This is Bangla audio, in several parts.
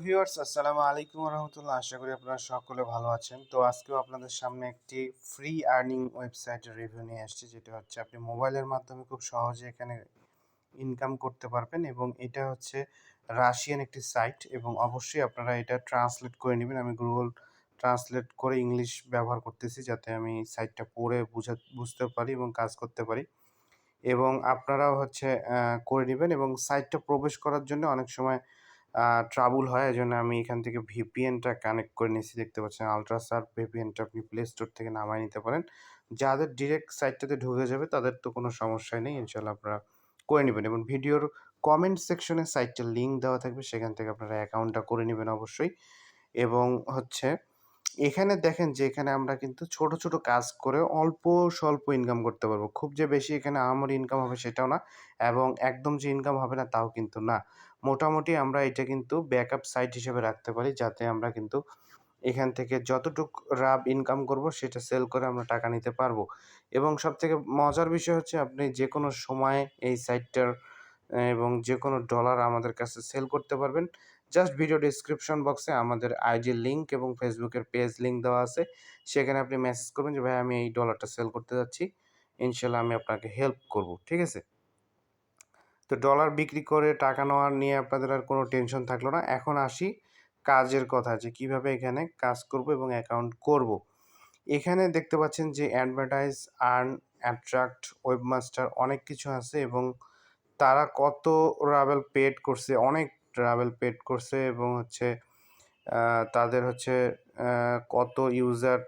ভিউয়ার্স আসসালামু আলাইকুম রহমতুল্লাহ। আশা করি আপনারা সকলে ভালো আছেন। তো আজকেও আপনাদের সামনে একটি ফ্রি আর্নিং ওয়েবসাইটের রিভিউ নিয়ে আসছি, যেটা হচ্ছে আপনি মোবাইলের মাধ্যমে খুব সহজে এখানে ইনকাম করতে পারবেন। এবং এটা হচ্ছে রাশিয়ান একটি সাইট, এবং অবশ্যই আপনারা এটা ট্রান্সলেট করে নেবেন। আমি গুগল ট্রান্সলেট করে ইংলিশ ব্যবহার করতেছি, যাতে আমি সাইটটা পড়ে বুঝতে পারি এবং কাজ করতে পারি। এবং আপনারাও হচ্ছে করে নেবেন। এবং সাইটটা প্রবেশ করার জন্য অনেক সময় ট্রাবল হয়। এজন্য আমি এখান থেকে ভিপিএনটা কানেক্ট করে নিয়েছি। দেখতে পাচ্ছেন আল্ট্রাসার্ভ ভিপিএনটা আপনি প্লে স্টোর থেকে নামায় নিতে পারেন। যাদের ডিরেক্ট সাইটটাতে ঢুকে যাবে তাদের তো কোনো সমস্যাই নেই। ইনশাআল্লাহ আপনারা করে নেবেন। এবং ভিডিওর কমেন্ট সেকশনে সাইটটার লিঙ্ক দেওয়া থাকবে, সেখান থেকে আপনারা অ্যাকাউন্টটা করে নেবেন অবশ্যই। এবং হচ্ছে এখানে দেখেন যে এখানে আমরা কিন্তু ছোট, ছোট কাজ করে অল্প স্বল্প ইনকাম করতে পারবো। খুব যে বেশি এখানে আহামরি ইনকাম হবে সেটাও না, এবং একদম যে ইনকাম হবে না তাও কিন্তু না। মোটামুটি আমরা এটা কিন্তু ব্যাকআপ সাইট হিসেবে রাখতে পারি, যাতে আমরা কিন্তু এখান থেকে যতটুক রাব ইনকাম করব সেটা সেল করে আমরা টাকা নিতে পারবো। এবং সবথেকে মজার বিষয় হচ্ছে আপনি যেকোনো সময় এই সাইটটার এবং যেকোনো ডলার আমাদের কাছে সেল করতে পারবেন। জাস্ট ভিডিও ডেসক্রিপশন বক্সে আমাদের আইডির লিঙ্ক এবং ফেসবুকের পেজ লিঙ্ক দেওয়া আছে। সেখানে আপনি মেসেজ করবেন যে, "ভাই আমি এই ডলারটা সেল করতে যাচ্ছি। ইনশাআল্লাহ আমি আপনাকে হেল্প করব।" ঠিক আছে? তো ডলার বিক্রি করে টাকা নেওয়া নিয়ে আপনাদের আর কোনো টেনশন থাকলো না। এখন আসি কাজের কথা, যে কিভাবে এখানে কাজ করব এবং অ্যাকাউন্ট করব। এখানে দেখতে পাচ্ছেন যে অ্যাডভার্টাইজ, আর্ন, অ্যাট্রাক্ট, ওয়েবমাস্টার অনেক কিছু আছে। এবং তারা কত ট্রাভেল পেড করছে, অনেক ট্রাভেল পেড করছে। এবং হচ্ছে তাদের হচ্ছে কত ইউজার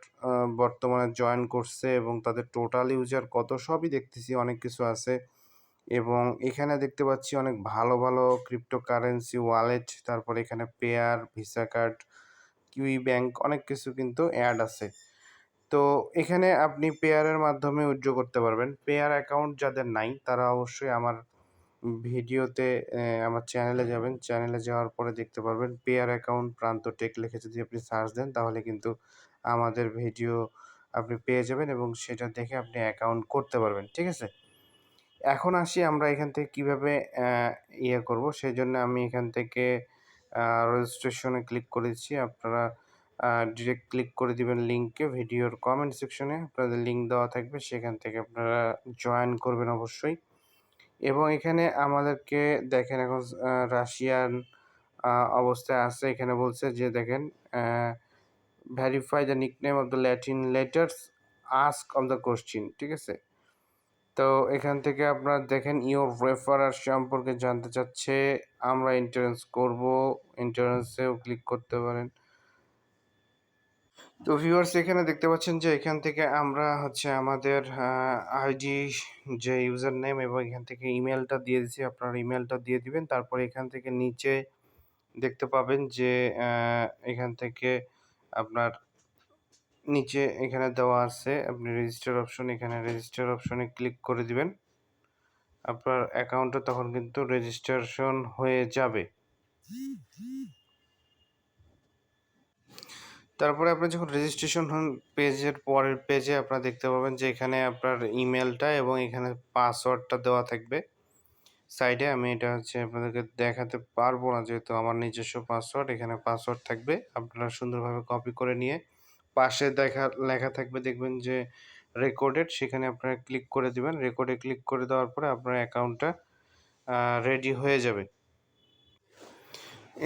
বর্তমানে জয়েন করছে এবং তাদের টোটাল ইউজার কত, সবই দেখতেছি, অনেক কিছু আছে। এবং এখানে দেখতে পাচ্ছি অনেক ভালো, ভালো ক্রিপ্টোকারেন্সি ওয়ালেট, তারপরে এখানে pair, visa card, kiwi bank অনেক কিছু কিন্তু অ্যাড আছে। তো এখানে আপনি পেয়ারের মাধ্যমে উইথড্র করতে পারবেন। পেয়ার অ্যাকাউন্ট যাদের নাই তারা অবশ্যই আমার ভিডিওতে আমার চ্যানেলে যাবেন। চ্যানেলে যাওয়ার পরে দেখতে পারবেন পেয়ার অ্যাকাউন্ট প্রান্ত টেক লিখে যদি আপনি সার্চ দেন, তাহলে কিন্তু আমাদের ভিডিও আপনি পেয়ে যাবেন এবং সেটা দেখে আপনি অ্যাকাউন্ট করতে পারবেন। ঠিক আছে? এখন আসি আমরা এখান থেকে কীভাবে করব। সেজন্য আমি এখান থেকে রেজিস্ট্রেশনে ক্লিক করেছি। আপনারা ডিরেক্ট ক্লিক করে দিবেন লিঙ্কে। ভিডিওর কমেন্ট সেকশনে আপনাদের লিঙ্ক দেওয়া থাকবে। সেখান থেকে আপনারা জয়েন করবেন অবশ্যই। এবং এখানে আমাদেরকে দেখেন এখন রাশিয়ান অবস্থায় আছে। এখানে বলছে যে দেখেন, verify the nickname of the Latin letters, ask on the question. ঠিক আছে? তো এখান থেকে আপনারা দেখেন ইওর রেফারার সম্পর্কে জানতে চাচ্ছে। আমরা এন্ট্রান্স করব। এন্ট্রান্সেও ক্লিক করতে পারেন। তো ভিউয়ার্স এখানে দেখতে পাচ্ছেন যে এখান থেকে আমরা হচ্ছে আমাদের আইডি, যে ইউজার নেম, এবং এখান থেকে ইমেলটা দিয়ে দিচ্ছি। আপনারা ইমেলটা দিয়ে দিবেন। তারপরে এখান থেকে নিচে দেখতে পাবেন যে এখান থেকে আপনার নিচে এখানে দেওয়া আছে আপনি রেজিস্টার অপশন, এখানে রেজিস্টার অপশনে ক্লিক করে দিবেন। আপনার অ্যাকাউন্টে তখন কিন্তু রেজিস্ট্রেশন হয়ে যাবে। তারপরে আপনি যখন রেজিস্ট্রেশন হন, পেজের পরের পেজে আপনারা দেখতে পাবেন যে এখানে আপনার ইমেলটা এবং এখানে পাসওয়ার্ডটা দেওয়া থাকবে সাইডে। আমি এটা হচ্ছে আপনাদেরকে দেখাতে পারবো না, যেহেতু আমার নিজস্ব পাসওয়ার্ড। এখানে পাসওয়ার্ড থাকবে, আপনারা সুন্দরভাবে কপি করে নিয়ে পাশে লেখা থাকবে, দেখবেন যে রেকর্ডেড, সেখানে আপনারা ক্লিক করে দিবেন। রেকর্ডে ক্লিক করে দেওয়ার পরে আপনার অ্যাকাউন্টটা রেডি হয়ে যাবে।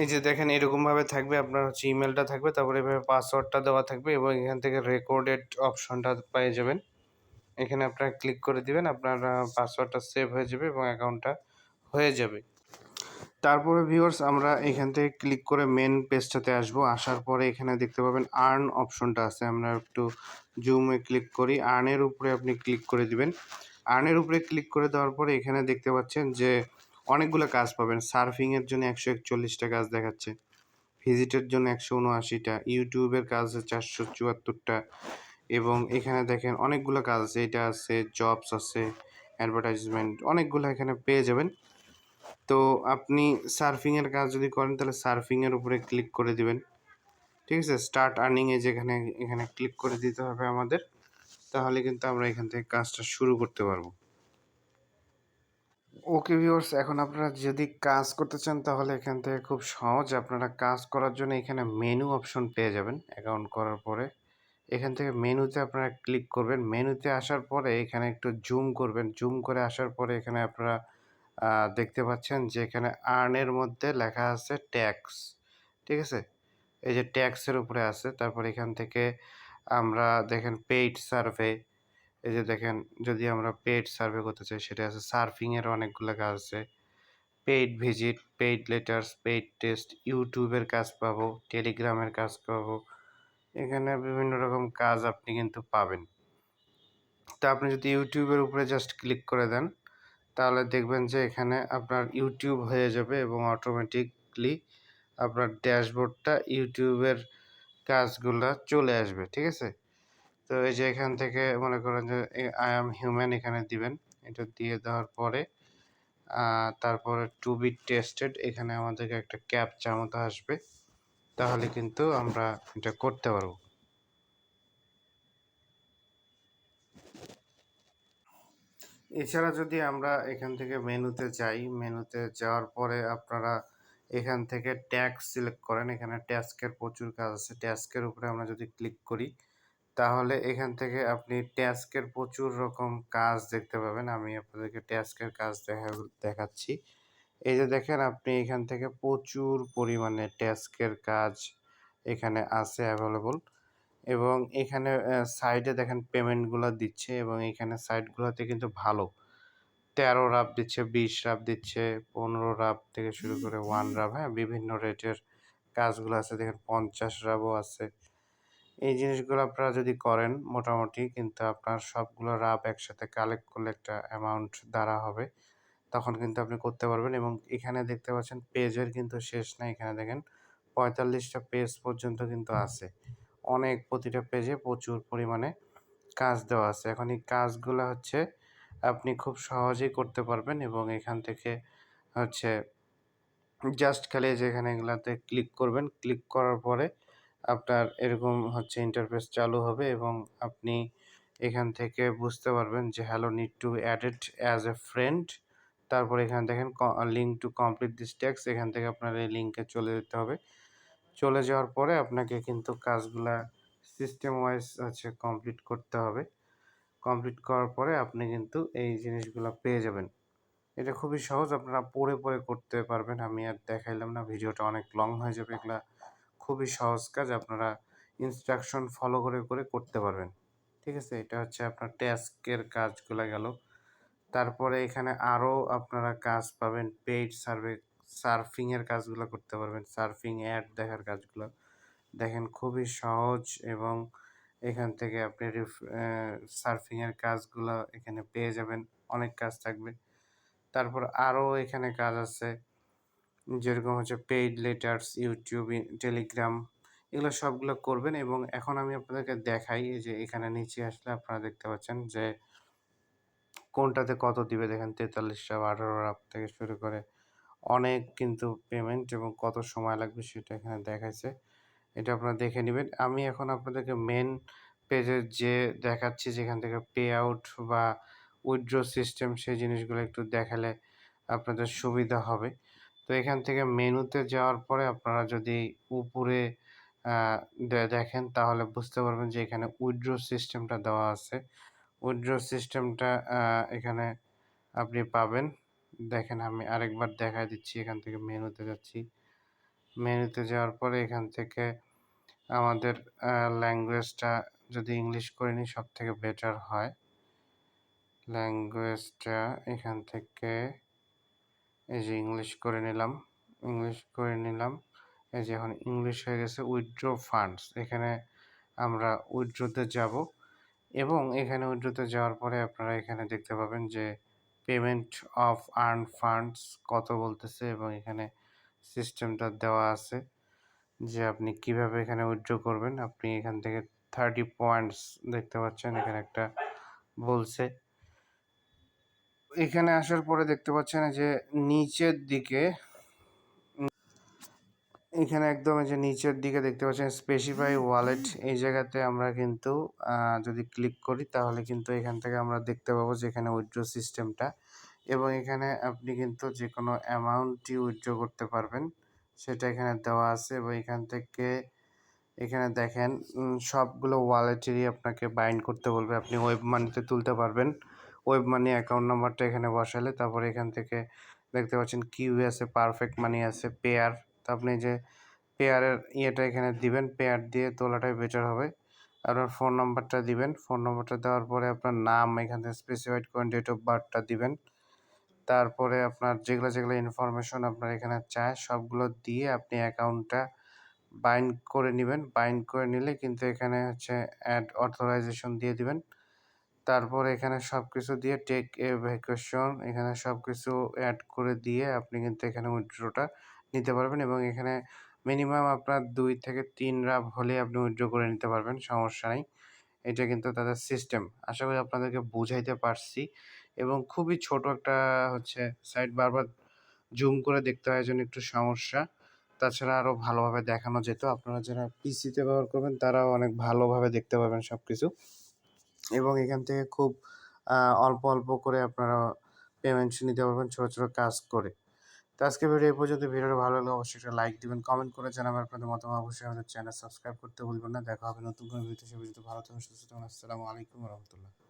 এই যে দেখেন এরকমভাবে থাকবে, আপনার হচ্ছে ইমেলটা থাকবে, তারপরে এভাবে পাসওয়ার্ডটা দেওয়া থাকবে এবং এখান থেকে রেকর্ডেড অপশনটা পেয়ে যাবেন। এখানে আপনারা ক্লিক করে দিবেন, আপনার পাসওয়ার্ডটা সেভ হয়ে যাবে এবং অ্যাকাউন্টটা হয়ে যাবে। তারপরে ভিউয়ার্স আমরা এখান থেকে ক্লিক করে মেন পেজটাতে আসবো। আসার পরে এখানে দেখতে পাবেন আর্ন অপশনটা আছে। আমরা একটু জুমে ক্লিক করি। আর্নের উপরে আপনি ক্লিক করে দিবেন। আর্নের উপরে ক্লিক করে দেওয়ার পরে এখানে দেখতে পাচ্ছেন যে অনেকগুলো কাজ পাবেন। সার্ফিংয়ের জন্য 141টা কাজ দেখাচ্ছে, ভিজিটের জন্য 179টা, ইউটিউবের কাজ আছে 474টা, এবং এখানে দেখেন অনেকগুলো কাজ আছে। এটা আছে, জবস আছে, অ্যাডভার্টাইজমেন্ট, অনেকগুলো এখানে পেয়ে যাবেন। তো আপনি সার্ফিংয়ের কাজ যদি করেন তাহলে সার্ফিংয়ের উপরে ক্লিক করে দিবেন। ঠিক আছে? স্টার্ট আর্নিংয়ে যেখানে এখানে ক্লিক করে দিতে হবে আমাদের, তাহলে কিন্তু আমরা এখান থেকে কাজটা শুরু করতে পারবো। ওকে ভিউয়ার্স, এখন আপনারা যদি কাজ করতে চান তাহলে এখান থেকে খুব সহজ আপনারা কাজ করার জন্য এখানে মেনু অপশন পেয়ে যাবেন অ্যাকাউন্ট করার পরে। এখান থেকে মেনুতে আপনারা ক্লিক করবেন। মেনুতে আসার পরে এখানে একটু জুম করবেন। জুম করে আসার পরে এখানে আপনারা দেখতে পাচ্ছেন যে এখানে আর্নের মধ্যে লেখা আছে ট্যাক্স। ঠিক আছে? এই যে ট্যাক্সের উপরে আছে। তারপর এখান থেকে আমরা দেখেন পেইড সার্ভে, এই যে দেখেন যদি আমরা পেইড সার্ভে করতে চাই সেটা আছে। সার্ফিং এর অনেকগুলা কাজ আছে। Paid visit, paid letters, paid test, ইউটিউবের কাজ পাবো, টেলিগ্রামের কাজ পাবো। এখানে বিভিন্ন রকম কাজ আপনি কিন্তু পাবেন। তো আপনি যদি ইউটিউবের উপরে জাস্ট ক্লিক করে দেন, তাহলে দেখবেন যে এখানে আপনার ইউটিউব হয়ে যাবে এবং অটোমেটিকলি আপনার ড্যাশবোর্ডটা ইউটিউবের কাজগুলা চলে আসবে। ঠিক আছে? তো এই যে এখান থেকে মনে করেন যে আই অ্যাম হিউম্যান এখানে দিবেন। এটা দিয়ে দেওয়ার পরে তারপরে টু বি টেস্টেড এখানে আমাদেরকে একটা ক্যাপচা মতো আসবে। তাহলে কিন্তু আমরা এটা করতে পারবো। এছাড়া যদি আমরা এখান থেকে মেনুতে যাই, মেনুতে যাওয়ার পরে আপনারা এখান থেকে ট্যাক্স সিলেক্ট করেন। এখানে ট্যাক্সের প্রচুর কাজ আছে। ট্যাক্সের উপরে আমরা যদি ক্লিক করি, তাহলে এখান থেকে আপনি ট্যাক্সের প্রচুর রকম কাজ দেখতে পাবেন। আমি আপনাদেরকে ট্যাক্সের কাজ দেখাচ্ছি। এই যে দেখেন আপনি এখান থেকে প্রচুর পরিমাণে ট্যাক্সের কাজ এখানে আছে অ্যাভেলেবল। এবং এখানে সাইডে দেখেন পেমেন্টগুলা দিচ্ছে এবং এখানে সাইটগুলাতে কিন্তু ভালো ১৩ রাপ দিচ্ছে, ২০ রাপ দিচ্ছে, ১৫ রাপ থেকে শুরু করে 1 রাপ, হ্যাঁ? বিভিন্ন রেটের কাজগুলো আছে দেখেন ৫০ রাপও আছে। এই জিনিসগুলো আপনারা যদি করেন মোটামুটি কিন্তু আপনার সবগুলো রাপ একসাথে কালেক্ট করলে একটা অ্যামাউন্ট দ্বারা হবে। তখন কিন্তু আপনি করতে পারবেন এবং এখানে দেখতে পাচ্ছেন পেজের কিন্তু শেষ নাই। এখানে দেখেন ৪৫টা পেজ পর্যন্ত কিন্তু আছে। অনেক প্রতিটা পেজে প্রচুর পরিমাণে কাজ দেওয়া আছে। এখন এই কাজগুলা হচ্ছে আপনি খুব সহজেই করতে পারবেন এবং এখান থেকে হচ্ছে জাস্ট খালি এই যে এখানে এগুলাতে ক্লিক করবেন। ক্লিক করার পরে আপনার এরকম হচ্ছে ইন্টারফেস চালু হবে এবং আপনি এখান থেকে বুঝতে পারবেন যে hello need to added as a friend. তারপর এখানে দেখেন link to complete this tax, এখান থেকে আপনার এই লিঙ্কে চলে যেতে হবে। চলে যাওয়ার পরে আপনাকে কিন্তু কাজগুলা সিস্টেম ওয়াইজ হচ্ছে কমপ্লিট করতে হবে। কমপ্লিট করার পরে আপনি কিন্তু এই জিনিসগুলা পেয়ে যাবেন। এটা খুবই সহজ, আপনারা পড়ে, পড়ে করতে পারবেন। আমি আর দেখাইলাম না, ভিডিওটা অনেক লং হয়ে যাবে। এগুলা খুবই সহজ কাজ, আপনারা ইনস্ট্রাকশন ফলো করে, করে করতে পারবেন। ঠিক আছে? এটা হচ্ছে আপনার ট্যাস্কের কাজগুলা গেল। তারপরে এখানে আরও আপনারা কাজ পাবেন। পেইড সার্ফিং এর কাজগুলো করতে পারবেন। সার্ফিং অ্যাড দেখার কাজগুলো। দেখেন খুবই সহজ এবং এখান থেকে আপনি সার্ফিং এর কাজগুলো এখানে পেয়ে যাবেন। অনেক কাজ থাকবে। তারপর আরও এখানে কাজ আছে। যেরকম হচ্ছে পেইড লেটার্স, ইউটিউব, টেলিগ্রাম, এগুলো সবগুলো করবেন এবং এখন আমি আপনাদেরকে দেখাই। এই যে এখানে নিচে আসলে আপনারা দেখতে পাচ্ছেন যে কোনটাতে কত দিবে। দেখেন ৪৩ রাপ, ১৮ রাপ থেকে শুরু করে অনেক কিন্তু পেমেন্ট এবং কত সময় লাগবে সেটা এখানে দেখাইছে। এটা আপনারা দেখে নিবেন। আমি এখন আপনাদেরকে মেন পেজে যে দেখাচ্ছি যেখান থেকে পে আউট বা উইথড্র সিস্টেম সেই জিনিসগুলো একটু দেখালে আপনাদের সুবিধা হবে। তো এখান থেকে মেনুতে যাওয়ার পরে আপনারা যদি উপরে আ দেখেন তাহলে বুঝতে পারবেন যে এখানে উইথড্র সিস্টেমটা দেওয়া আছে। উইথড্র সিস্টেমটা এখানে আপনি পাবেন। দেখেন আমি আরেকবার দেখায় দিচ্ছি। এখান থেকে মেনুতে যাচ্ছি। মেনুতে যাওয়ার পরে এখান থেকে আমাদের ল্যাঙ্গুয়েজটা যদি ইংলিশ করে নিই সবথেকে বেটার হয়। ল্যাঙ্গুয়েজটা এখান থেকে এই যে ইংলিশ করে নিলাম। ইংলিশ করে নিলাম। এই যে এখন ইংলিশ হয়ে গেছে। উইথড্র ফান্ডস, এখানে আমরা উইথড্রতে যাব এবং এখানে উইথড্রতে যাওয়ার পরে আপনারা এখানে দেখতে পাবেন যে পেমেন্ট অফ আর্ন ফান্ডস কত বলতেছে এবং এখানে সিস্টেমটা দেওয়া আছে যে আপনি কিভাবে এখানে উইথড্র করবেন। আপনি এখান থেকে 30 পয়েন্টস দেখতে পাচ্ছেন এখানে একটা বলছে। এখানে আসার পরে দেখতে পাচ্ছেন যে নিচের দিকে এখানে একদম এই যে নিচের দিকে দেখতে পাচ্ছেন স্পেসিফাই ওয়ালেট, এই জায়গাতে আমরা কিন্তু যদি ক্লিক করি তাহলে কিন্তু এখান থেকে আমরা দেখতে পাবো যে এখানে উইথড্র সিস্টেমটা এবং এখানে আপনি কিন্তু যে কোনো অ্যামাউন্টই উইথড্র করতে পারবেন, সেটা এখানে দেওয়া আছে। এবং এখান থেকে এখানে দেখেন সবগুলো ওয়ালেটেরই আপনাকে বাইন্ড করতে বলবে। আপনি ওয়েব মানিতে তুলতে পারবেন। ওয়েব মানি অ্যাকাউন্ট নাম্বারটা এখানে বসালে তারপরে এখান থেকে দেখতে পাচ্ছেন কিউই আছে, পারফেক্ট মানি আছে, পেয়ার। তো আপনি যে পেয়ারের ইয়েটা এখানে দিবেন, পেয়ার দিয়ে তোলাটাই বেটার হবে। আপনার ফোন নাম্বারটা দিবেন, ফোন নাম্বারটা দেওয়ার পরে আপনার নাম এখান থেকে স্পেসিফাইড করেন, ডেট অফ বার্থটা দিবেন। তারপরে আপনার যেগুলো ইনফরমেশন আপনার এখানে চায় সবগুলো দিয়ে আপনি অ্যাকাউন্টটা বাইন্ড করে নিবেন। বাইন্ড করে নিলে কিন্তু এখানে হচ্ছে অ্যাড অথরাইজেশন দিয়ে দিবেন। তারপর এখানে সবকিছু দিয়ে টেক এ ভ্যাকেশন এখানে সবকিছু অ্যাড করে দিয়ে আপনি কিন্তু এখানে উইথড্রটা নিতে পারবেন। এবং এখানে মিনিমাম আপনার 2 থেকে 3 রাব হলে আপনি উইথড্র করে নিতে পারবেন, সমস্যা নাই। এটা কিন্তু তাদের সিস্টেম। আশা করি আপনাদেরকে বুঝাইতে পারছি। এবং খুবই ছোট একটা হচ্ছে সাইট, বারবার জুম করে দেখতে হয় এজন্য একটু সমস্যা। তাছাড়া আরও ভালোভাবে দেখানো যেত। আপনারা যারা পিসিতে ব্যবহার করবেন তারাও অনেক ভালোভাবে দেখতে পাবেন সবকিছু। এবং এখান থেকে খুব অল্প করে আপনারা পেমেন্ট নিতে পারবেন ছোট কাজ করে। তো আজকের ভিডিও এই পর্যন্ত। ভিডিওটা ভালো লাগলে অবশ্যই একটা লাইক দিবেন, কমেন্ট করে জানাবেন আপনাদের মতামত। অবশ্যই আমাদের চ্যানেল সাবস্ক্রাইব করতে ভুলবেন না। দেখা হবে নতুন কোনো ভিডিওতে। সে পর্যন্ত ভালো থাকুন, সুস্থ থাকুন। আসসালামু আলাইকুম ওয়া রাহমাতুল্লাহ।